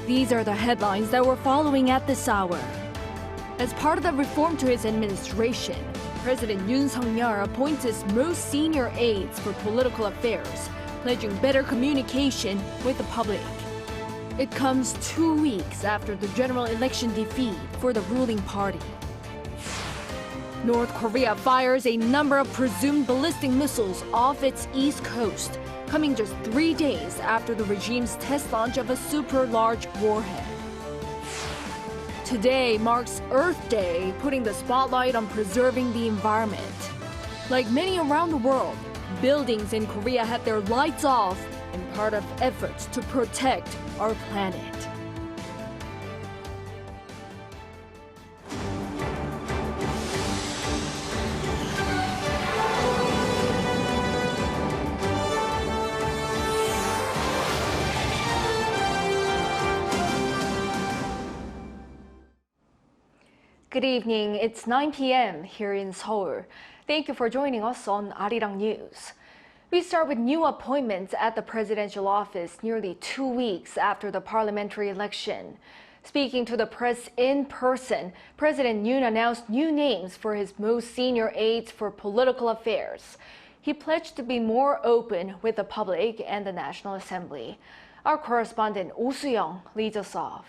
These are the headlines that we're following at this hour. As part of the reform to his administration, President Yoon appoints his most senior aides for political affairs, pledging better communication with the public. It comes 2 weeks after the general election defeat for the ruling party. North Korea fires a number of presumed ballistic missiles off its east coast, coming just 3 days after the regime's test launch of a super-large warhead. Today marks Earth Day, putting the spotlight on preserving the environment. Like many around the world, buildings in Korea had their lights off in part of efforts to protect our planet. Good evening. It's 9 p.m. here in Seoul. Thank you for joining us on Arirang News. We start with new appointments at the presidential office nearly 2 weeks after the parliamentary election. Speaking to the press in person, President Yoon announced new names for his most senior aides for political affairs. He pledged to be more open with the public and the National Assembly. Our correspondent Oh Soo-young leads us off.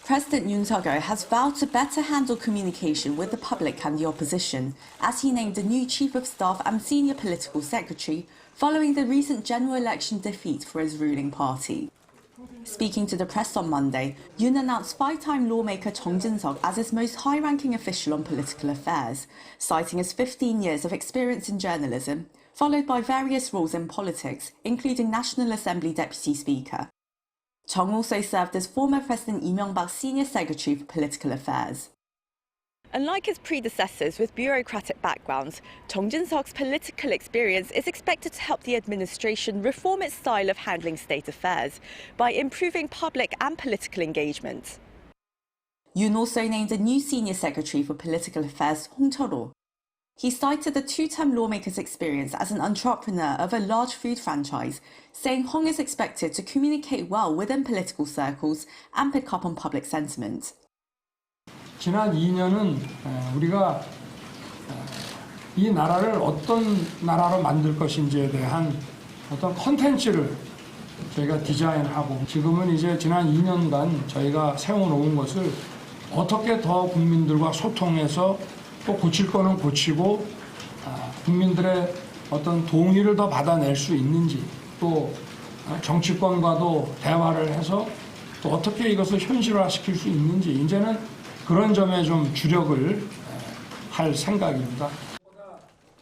President Yoon has vowed to better handle communication with the public and the opposition, as he named a new Chief of Staff and Senior Political Secretary following the recent general election defeat for his ruling party. Speaking to the press on Monday, Yoon announced five-time lawmaker Chung Jin-seok as his most high-ranking official on political affairs, citing his 15 years of experience in journalism, followed by various roles in politics, including National Assembly Deputy Speaker. Chung also served as former President Lee Myung-bak's Senior Secretary for Political Affairs. Unlike his predecessors with bureaucratic backgrounds, Chung Jin-seok's political experience is expected to help the administration reform its style of handling state affairs by improving public and political engagement. Yoon also named a new Senior Secretary for Political Affairs, Hong Chol-ho. He cited the two-term lawmaker's experience as an entrepreneur of a large food franchise, saying Hong is expected to communicate well within political circles and pick up on public sentiment. 지난 2년은 우리가 이 나라를 어떤 나라로 만들 것인지에 대한 어떤 콘텐츠를 저희가 디자인하고 지금은 이제 지난 2년간 저희가 세워놓은 것을 어떻게 더 국민들과 소통해서 또 고칠 거는 고치고 국민들의 어떤 동의를 더 받아낼 수 있는지 또 정치권과도 대화를 해서 또 어떻게 이것을 현실화시킬 수 있는지 이제는 그런 점에 좀 주력을 할 생각입니다.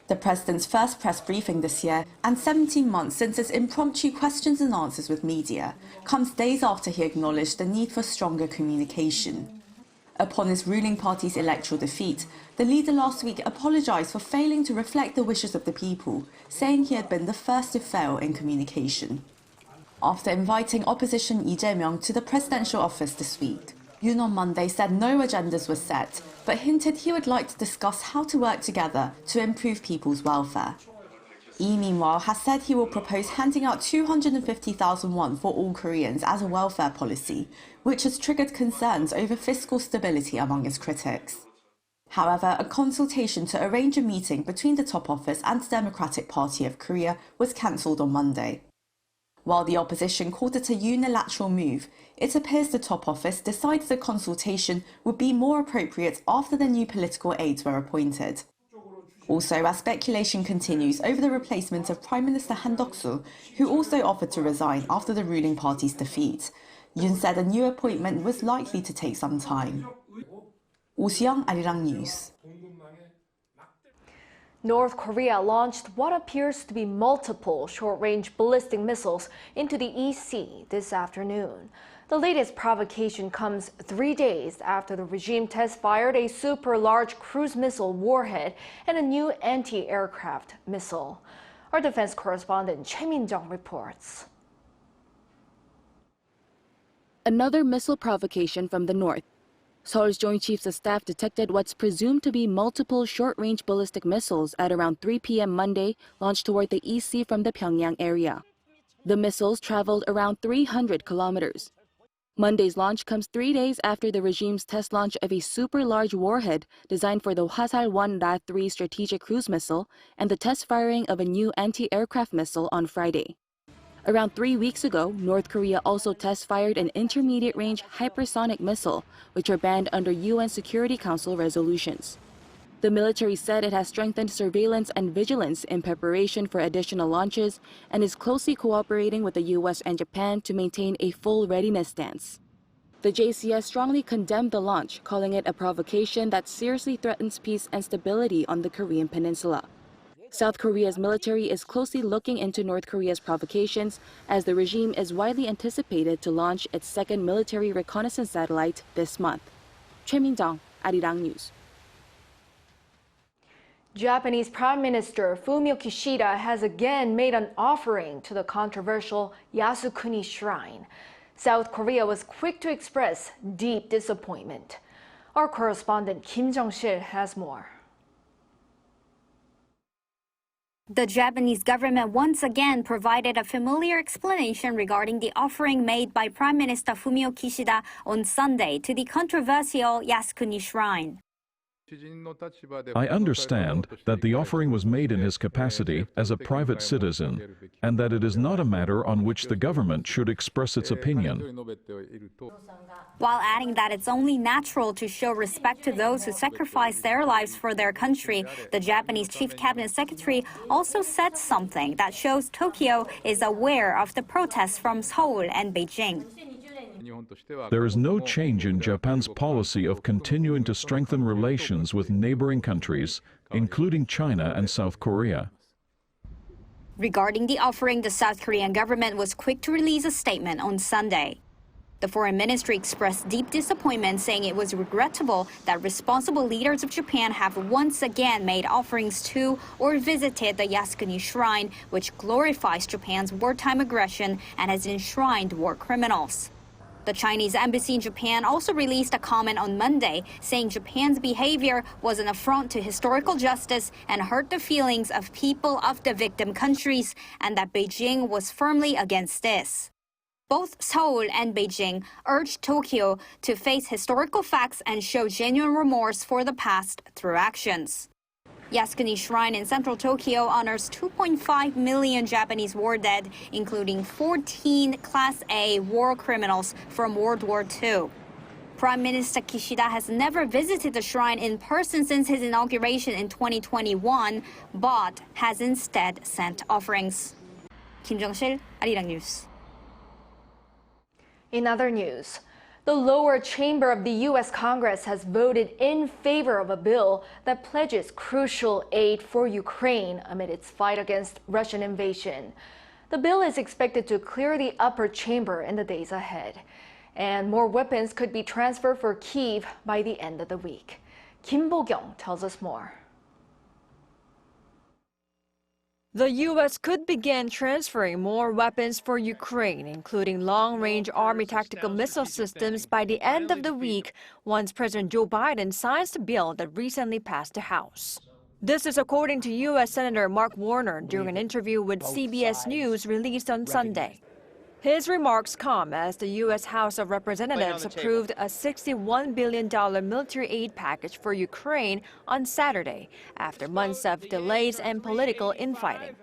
The president's first press briefing this year, and 17 months since his impromptu questions and answers with media, comes days after he acknowledged the need for stronger communication. Upon his ruling party's electoral defeat, the leader last week apologized for failing to reflect the wishes of the people, saying he had been the first to fail in communication. After inviting opposition Lee Jae-myung to the presidential office this week, Yoon on Monday said no agendas were set, but hinted he would like to discuss how to work together to improve people's welfare. Lee, meanwhile, has said he will propose handing out 250,000 won for all Koreans as a welfare policy, which has triggered concerns over fiscal stability among his critics. However, a consultation to arrange a meeting between the top office and the Democratic Party of Korea was cancelled on Monday. While the opposition called it a unilateral move, it appears the top office decided the consultation would be more appropriate after the new political aides were appointed. Also, as speculation continues over the replacement of Prime Minister Han Duck-soo, who also offered to resign after the ruling party's defeat, Yoon said a new appointment was likely to take some time. Oh Soo-young, Arirang News. North Korea launched what appears to be multiple short-range ballistic missiles into the East Sea this afternoon. The latest provocation comes 3 days after the regime test-fired a super-large cruise missile warhead and a new anti-aircraft missile. Our defense correspondent Choi Min-jung reports. Another missile provocation from the north. Seoul's Joint Chiefs of Staff detected what's presumed to be multiple short-range ballistic missiles at around 3 p.m. Monday, launched toward the East Sea from the Pyongyang area. The missiles traveled around 300 kilometers. Monday's launch comes 3 days after the regime's test launch of a super-large warhead designed for the Hwasal-1 Ra-3 strategic cruise missile and the test firing of a new anti-aircraft missile on Friday. Around 3 weeks ago, North Korea also test-fired an intermediate-range hypersonic missile, which are banned under UN Security Council resolutions. The military said it has strengthened surveillance and vigilance in preparation for additional launches and is closely cooperating with the US and Japan to maintain a full readiness stance. The JCS strongly condemned the launch, calling it a provocation that seriously threatens peace and stability on the Korean peninsula. South Korea's military is closely looking into North Korea's provocations as the regime is widely anticipated to launch its second military reconnaissance satellite this month. Choi Min-jung, Arirang News. Japanese Prime Minister Fumio Kishida has again made an offering to the controversial Yasukuni Shrine. South Korea was quick to express deep disappointment. Our correspondent Kim Jong-sil has more. The Japanese government once again provided a familiar explanation regarding the offering made by Prime Minister Fumio Kishida on Sunday to the controversial Yasukuni Shrine. I understand that the offering was made in his capacity as a private citizen and that it is not a matter on which the government should express its opinion. While adding that it's only natural to show respect to those who sacrifice their lives for their country, the Japanese Chief Cabinet Secretary also said something that shows Tokyo is aware of the protests from Seoul and Beijing. There is no change in Japan's policy of continuing to strengthen relations with neighboring countries, including China and South Korea. Regarding the offering, the South Korean government was quick to release a statement on Sunday. The foreign ministry expressed deep disappointment, saying it was regrettable that responsible leaders of Japan have once again made offerings to or visited the Yasukuni Shrine, which glorifies Japan's wartime aggression and has enshrined war criminals. The Chinese embassy in Japan also released a comment on Monday, saying Japan's behavior was an affront to historical justice and hurt the feelings of people of the victim countries, and that Beijing was firmly against this. Both Seoul and Beijing urged Tokyo to face historical facts and show genuine remorse for the past through actions. Yasukuni Shrine in central Tokyo honors 2.5 million Japanese war dead, including 14 Class A war criminals from World War II. Prime Minister Kishida has never visited the shrine in person since his inauguration in 2021, but has instead sent offerings. Kim Jong-sil, Arirang News. In other news, the lower chamber of the U.S. Congress has voted in favor of a bill that pledges crucial aid for Ukraine amid its fight against Russian invasion. The bill is expected to clear the upper chamber in the days ahead, and more weapons could be transferred for Kyiv by the end of the week. Kim Bo-kyung tells us more. The U.S. could begin transferring more weapons for Ukraine, including long-range Army tactical missile systems, by the end of the week, once President Joe Biden signs the bill that recently passed the House. This is according to U.S. Senator Mark Warner during an interview with CBS News released on Sunday. His remarks come as the U.S. House of Representatives approved a $61 billion military aid package for Ukraine on Saturday, after months of delays and political infighting.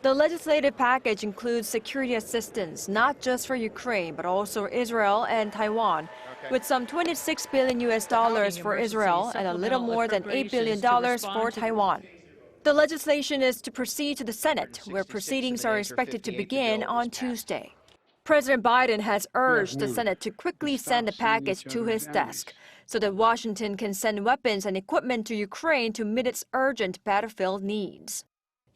The legislative package includes security assistance not just for Ukraine, but also Israel and Taiwan, with some $26 billion for Israel and a little more than $8 billion for Taiwan. The legislation is to proceed to the Senate, where proceedings are expected to begin on Tuesday. President Biden has urged the Senate to quickly send the package to his desk so that Washington can send weapons and equipment to Ukraine to meet its urgent battlefield needs.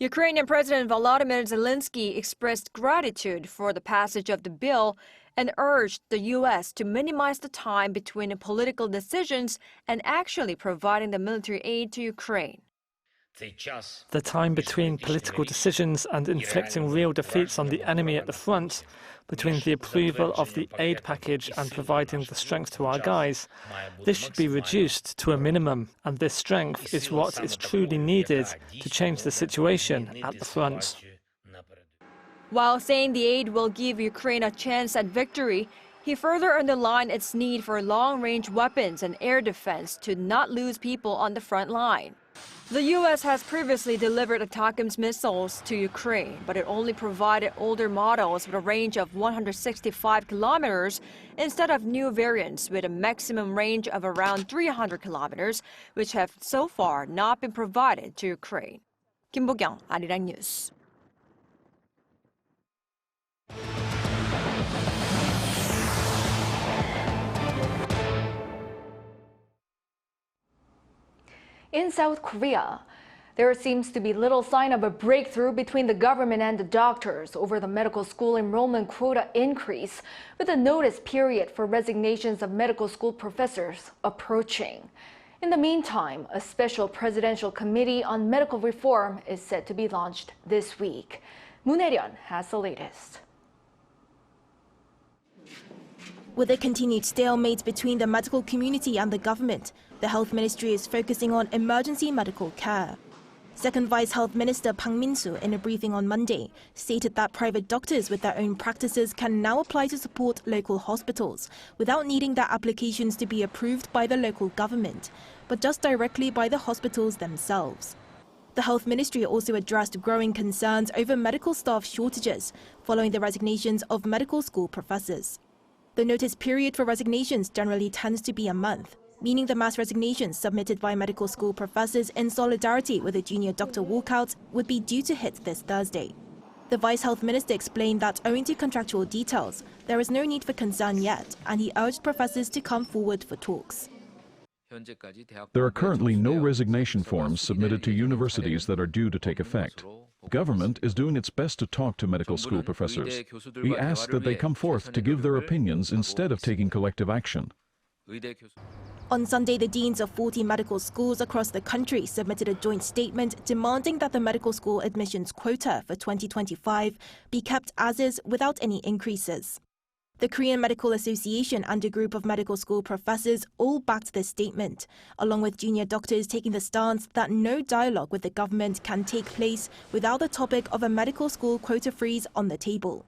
Ukrainian President Volodymyr Zelensky expressed gratitude for the passage of the bill and urged the U.S. to minimize the time between political decisions and actually providing the military aid to Ukraine. The time between political decisions and inflicting real defeats on the enemy at the front, between the approval of the aid package and providing the strength to our guys, this should be reduced to a minimum, and this strength is what is truly needed to change the situation at the front. While saying the aid will give Ukraine a chance at victory, he further underlined its need for long-range weapons and air defense to not lose people on the front line. The U.S. has previously delivered ATACMS missiles to Ukraine, but it only provided older models with a range of 165 kilometers instead of new variants with a maximum range of around 300 kilometers, which have so far not been provided to Ukraine. Kim Bo-kyung, Arirang News. In South Korea, there seems to be little sign of a breakthrough between the government and the doctors over the medical school enrollment quota increase, with the notice period for resignations of medical school professors approaching. In the meantime, a special presidential committee on medical reform is set to be launched this week. Moon Hae-ryun has the latest. With a continued stalemate between the medical community and the government, the Health Ministry is focusing on emergency medical care. Second Vice Health Minister Bang Min-soo, in a briefing on Monday, stated that private doctors with their own practices can now apply to support local hospitals without needing their applications to be approved by the local government, but just directly by the hospitals themselves. The Health Ministry also addressed growing concerns over medical staff shortages following the resignations of medical school professors. The notice period for resignations generally tends to be a month, meaning the mass resignations submitted by medical school professors in solidarity with the junior doctor walkouts would be due to hit this Thursday. The Vice Health Minister explained that owing to contractual details, there is no need for concern yet, and he urged professors to come forward for talks. There are currently no resignation forms submitted to universities that are due to take effect. Government is doing its best to talk to medical school professors. We ask that they come forth to give their opinions instead of taking collective action. On Sunday, the deans of 40 medical schools across the country submitted a joint statement demanding that the medical school admissions quota for 2025 be kept as is without any increases. The Korean Medical Association and a group of medical school professors all backed this statement, along with junior doctors taking the stance that no dialogue with the government can take place without the topic of a medical school quota freeze on the table.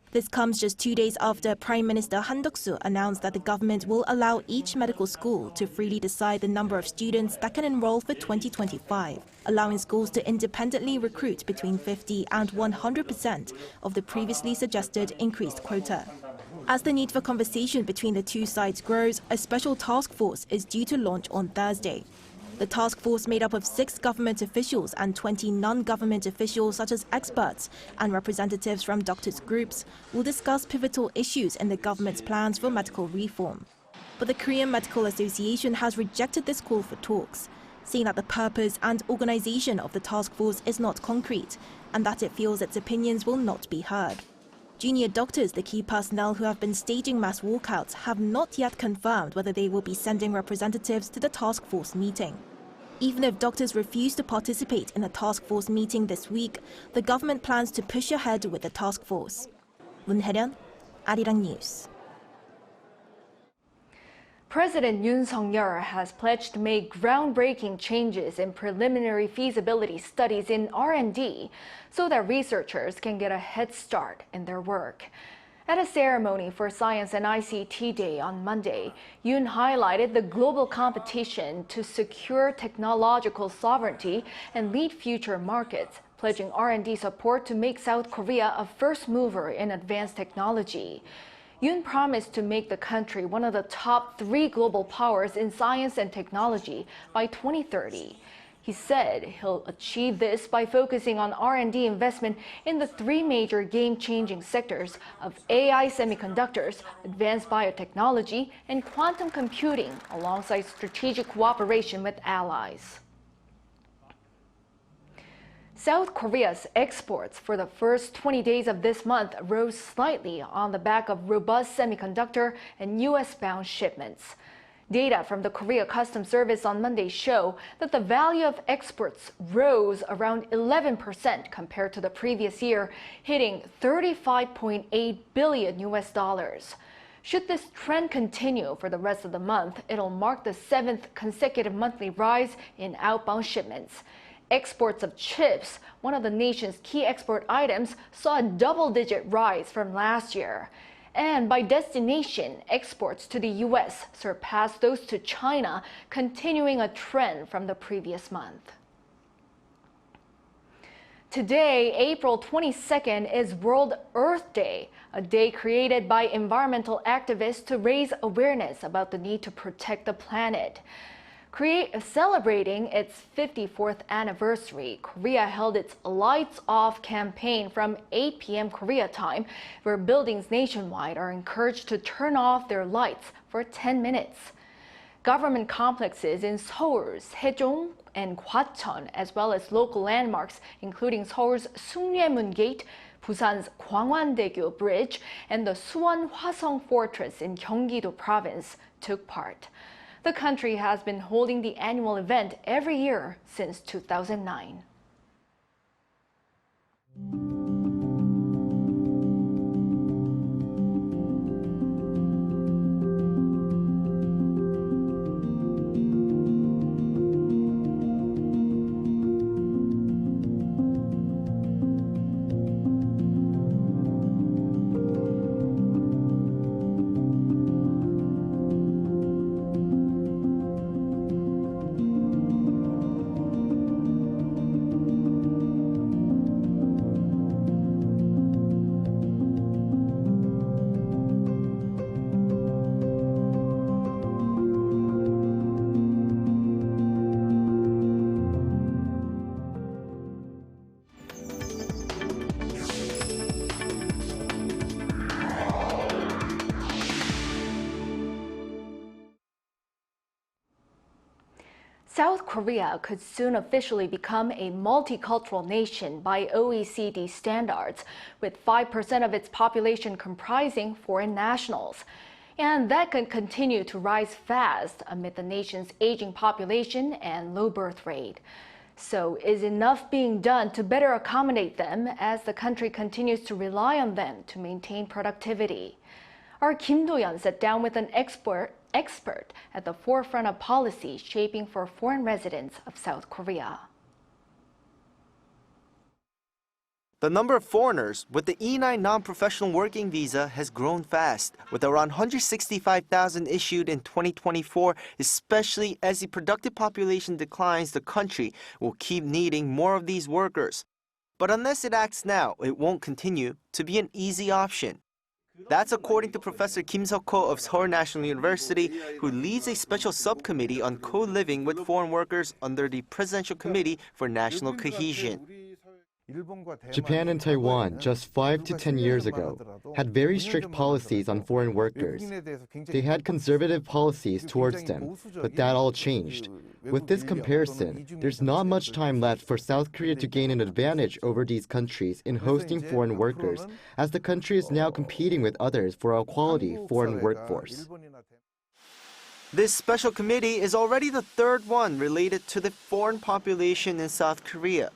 This comes just 2 days after Prime Minister Han Duck-soo announced that the government will allow each medical school to freely decide the number of students that can enroll for 2025, allowing schools to independently recruit between 50 and 100% of the previously suggested increased quota. As the need for conversation between the two sides grows, a special task force is due to launch on Thursday. The task force, made up of 6 government officials and 20 non-government officials such as experts and representatives from doctors' groups, will discuss pivotal issues in the government's plans for medical reform. But the Korean Medical Association has rejected this call for talks, saying that the purpose and organization of the task force is not concrete and that it feels its opinions will not be heard. Junior doctors, the key personnel who have been staging mass walkouts, have not yet confirmed whether they will be sending representatives to the task force meeting. Even if doctors refuse to participate in the task force meeting this week, the government plans to push ahead with the task force. Moon Hae-ryun, Arirang News. President Yoon Suk-yeol has pledged to make groundbreaking changes in preliminary feasibility studies in R&D so that researchers can get a head start in their work. At a ceremony for Science and ICT Day on Monday, Yoon highlighted the global competition to secure technological sovereignty and lead future markets, pledging R&D support to make South Korea a first mover in advanced technology. Yoon promised to make the country one of the top 3 global powers in science and technology by 2030. He said he'll achieve this by focusing on R&D investment in the 3 major game-changing sectors of AI semiconductors, advanced biotechnology, and quantum computing, alongside strategic cooperation with allies. South Korea's exports for the first 20 days of this month rose slightly on the back of robust semiconductor and U.S.-bound shipments. Data from the Korea Customs Service on Monday show that the value of exports rose around 11% compared to the previous year, hitting $35.8 billion. Should this trend continue for the rest of the month, it'll mark the 7th consecutive monthly rise in outbound shipments. Exports of chips, one of the nation's key export items, saw a double-digit rise from last year. And by destination, exports to the U.S. surpassed those to China, continuing a trend from the previous month. Today, April 22nd, is World Earth Day, a day created by environmental activists to raise awareness about the need to protect the planet. Celebrating its 54th anniversary, Korea held its Lights Off campaign from 8 p.m. Korea time, where buildings nationwide are encouraged to turn off their lights for 10 minutes. Government complexes in Seoul's Haejong and Gwacheon, as well as local landmarks, including Seoul's Sungyemun Gate, Busan's Gwangwon-daegu Bridge, and the Suwon Hwasong Fortress in Gyeonggi-do Province, took part. The country has been holding the annual event every year since 2009. South Korea could soon officially become a multicultural nation by OECD standards, with 5% of its population comprising foreign nationals. And that could continue to rise fast amid the nation's aging population and low birth rate. So is enough being done to better accommodate them as the country continues to rely on them to maintain productivity? Our Kim Do-yeon sat down with an expert at the forefront of policy shaping for foreign residents of South Korea. The number of foreigners with the E9 non-professional working visa has grown fast, with around 165,000 issued in 2024, especially as the productive population declines. The country will keep needing more of these workers. But unless it acts now, it won't continue to be an easy option. That's according to Professor Kim Seok-ho of Seoul National University, who leads a special subcommittee on co-living with foreign workers under the Presidential Committee for National Cohesion. Japan and Taiwan, just 5 to 10 years ago, had very strict policies on foreign workers. They had conservative policies towards them, but that all changed. With this comparison, there's not much time left for South Korea to gain an advantage over these countries in hosting foreign workers, as the country is now competing with others for a quality foreign workforce. This special committee is already the third one related to the foreign population in South Korea.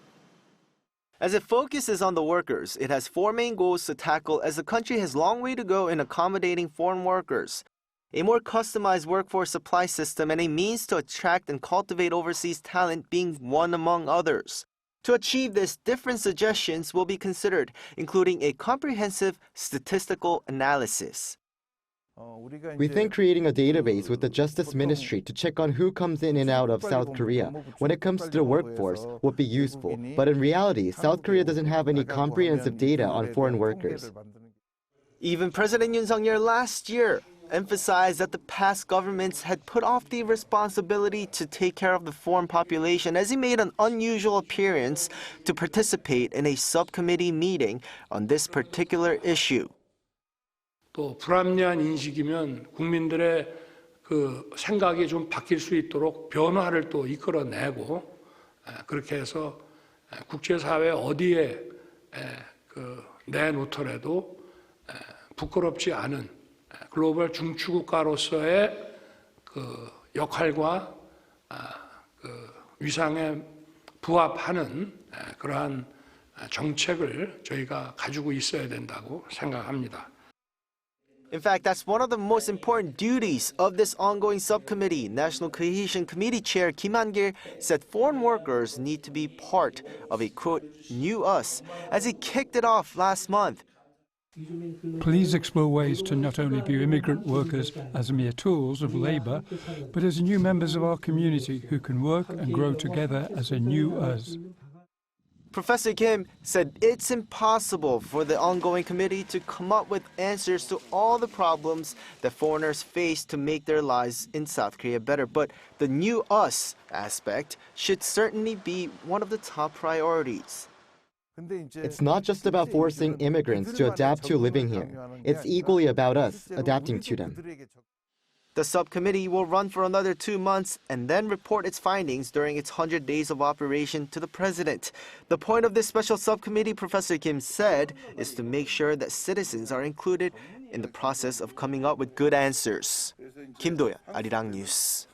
As it focuses on the workers, it has four main goals to tackle, as the country has a long way to go in accommodating foreign workers: a more customized workforce supply system and a means to attract and cultivate overseas talent being one among others. To achieve this, different suggestions will be considered, including a comprehensive statistical analysis. We think creating a database with the Justice Ministry to check on who comes in and out of South Korea when it comes to the workforce would be useful. But in reality, South Korea doesn't have any comprehensive data on foreign workers. Even President Yoon Suk-yeol last year emphasized that the past governments had put off the responsibility to take care of the foreign population, as he made an unusual appearance to participate in a subcommittee meeting on this particular issue. 또 불합리한 인식이면 국민들의 그 생각이 좀 바뀔 수 있도록 변화를 또 이끌어내고, 그렇게 해서 국제사회 어디에 그 내놓더라도 부끄럽지 않은 글로벌 중추국가로서의 그 역할과 그 위상에 부합하는 그러한 정책을 저희가 가지고 있어야 된다고 생각합니다. In fact, that's one of the most important duties of this ongoing subcommittee. National Cohesion Committee Chair Kim Han-gil said foreign workers need to be part of a, quote, new us, as he kicked it off last month. Please explore ways to not only view immigrant workers as mere tools of labour, but as new members of our community who can work and grow together as a new us. Professor Kim said it's impossible for the ongoing committee to come up with answers to all the problems that foreigners face to make their lives in South Korea better. But the new us aspect should certainly be one of the top priorities. It's not just about forcing immigrants to adapt to living here. It's equally about us adapting to them. The subcommittee will run for another 2 months and then report its findings during its 100 days of operation to the president. The point of this special subcommittee, Professor Kim said, is to make sure that citizens are included in the process of coming up with good answers. Kim Do-yeon, Arirang News.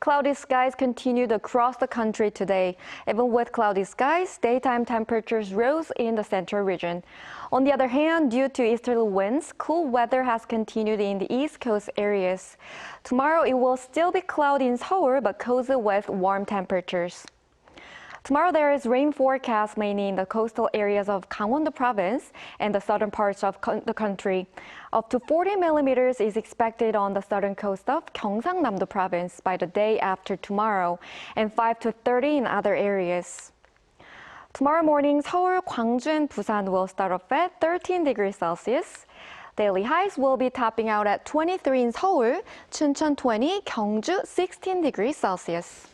Cloudy skies continued across the country today. Even with cloudy skies, daytime temperatures rose in the central region. On the other hand, due to easterly winds, cool weather has continued in the east coast areas. Tomorrow it will still be cloudy in Seoul, but cozy with warm temperatures. Tomorrow there is rain forecast mainly in the coastal areas of Gangwon province and the southern parts of the country. Up to 40 millimeters is expected on the southern coast of Gyeongsangnam province by the day after tomorrow, and 5 to 30 in other areas. Tomorrow morning, Seoul, Gwangju, and Busan will start off at 13 degrees Celsius. Daily highs will be topping out at 23 in Seoul, Chuncheon 20, Gyeongju 16 degrees Celsius.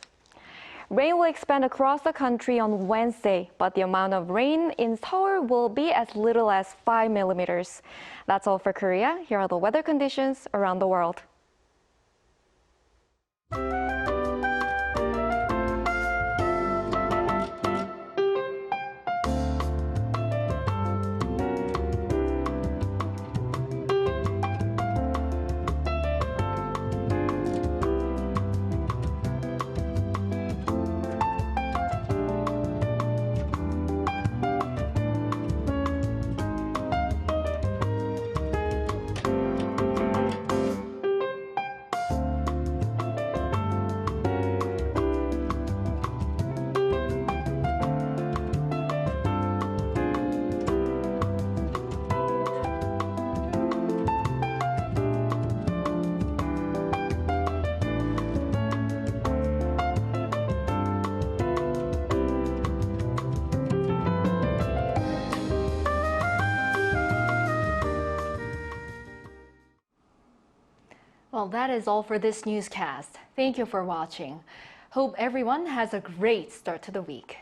Rain will expand across the country on Wednesday, but the amount of rain in Seoul will be as little as 5 millimeters. That's all for Korea. Here are the weather conditions around the world. Well, that is all for this newscast. Thank you for watching. Hope everyone has a great start to the week.